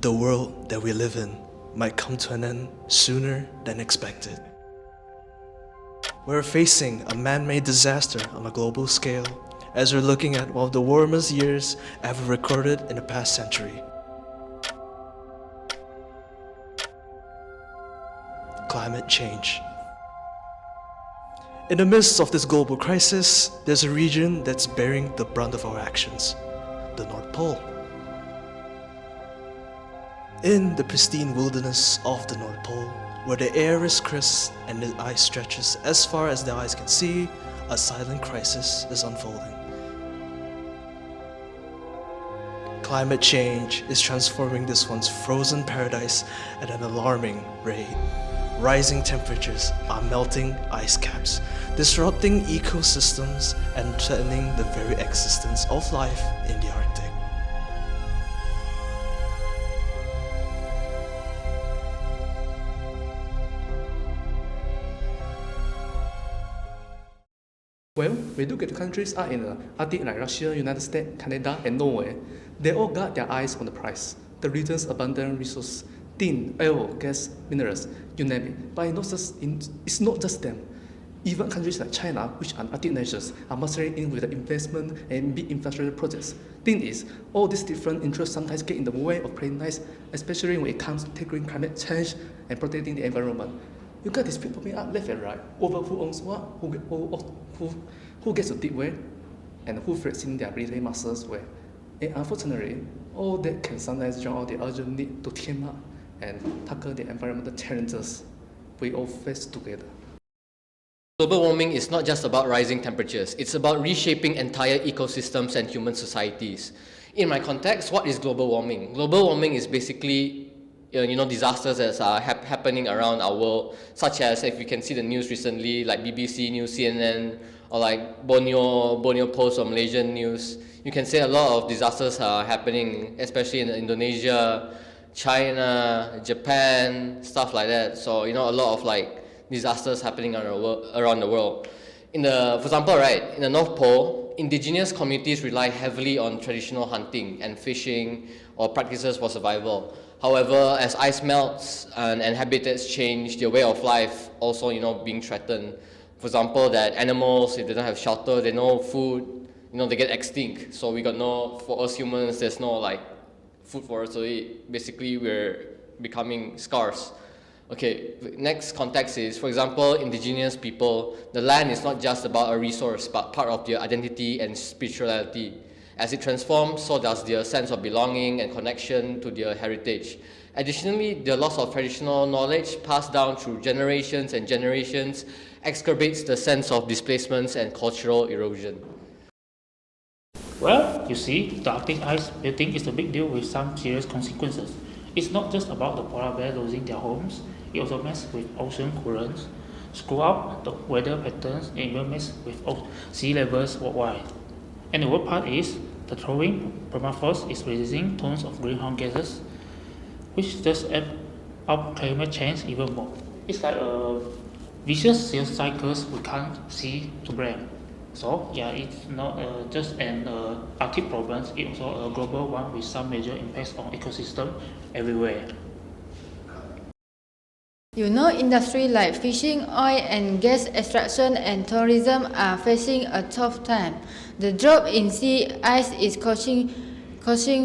the world that we live in might come to an end sooner than expected. We're facing a man-made disaster on a global scale as we're looking at one of the warmest years ever recorded in the past century. Climate change. In the midst of this global crisis, there's a region that's bearing the brunt of our actions, the North Pole. In the pristine wilderness of the North Pole, where the air is crisp and the ice stretches as far as the eyes can see, a silent crisis is unfolding. Climate change is transforming this once frozen paradise at an alarming rate. Rising temperatures are melting ice caps, disrupting ecosystems and threatening the very existence of life in the Arctic. Well, we look at the countries are in the Arctic like Russia, United States, Canada, and Norway. They all got their eyes on the prize. The region's abundant resources, tin, oil, gas, minerals, you name it. But it's not just them. Even countries like China, which are Arctic nations, are mustering in with the investment and big infrastructure projects. Thing is, all these different interests sometimes get in the way of playing nice, especially when it comes to tackling climate change and protecting the environment. You got dispute popping up left and right over who owns what, who gets to dig where, and who flexing their relay muscles where. And unfortunately, all that can sometimes drown out the urgent need to team up and tackle the environmental challenges we all face together. Global warming is not just about rising temperatures, it's about reshaping entire ecosystems and human societies. In my context, what is global warming? Global warming is basically disasters that are happening around our world, such as if you can see the news recently, like BBC News, CNN, or like Borneo Post or Malaysian news. You can see a lot of disasters are happening, especially in Indonesia, China, Japan, stuff like that. So a lot of like disasters happening around the world. For example, right, in the North Pole, indigenous communities rely heavily on traditional hunting and fishing or practices for survival. However, as ice melts and habitats change, their way of life also, being threatened. For example, that animals, if they don't have shelter, they no food, they get extinct. So for us humans, there's no like food for us to eat. Basically, we're becoming scarce. Okay, next context is, for example, indigenous people, the land is not just about a resource, but part of their identity and spirituality. As it transforms, so does their sense of belonging and connection to their heritage. Additionally, the loss of traditional knowledge passed down through generations and generations exacerbates the sense of displacements and cultural erosion. Well, you see, the Arctic ice melting is a big deal with some serious consequences. It's not just about the polar bears losing their homes, it also messes with ocean currents, screw up the weather patterns, and even messes with sea levels worldwide. And the worst part is, the thawing permafrost is releasing tons of greenhouse gases, which just amp up climate change even more. It's like a vicious sales cycles we can't see to blame. So yeah, it's not just an Arctic problem, it's also a global one with some major impacts on ecosystem everywhere. Industries like fishing, oil and gas extraction and tourism are facing a tough time. The drop in sea ice is causing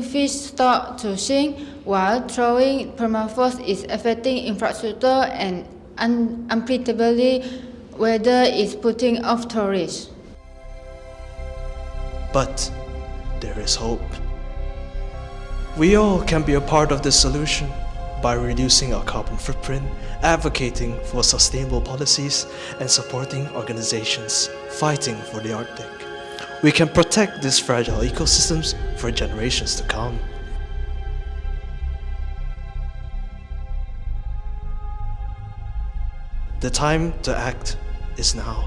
fish stock to shrink, while thawing permafrost is affecting infrastructure and unpredictably weather is putting off tourists. But there is hope. We all can be a part of this solution by reducing our carbon footprint, advocating for sustainable policies, and supporting organizations fighting for the Arctic. We can protect these fragile ecosystems for generations to come. The time to act is now.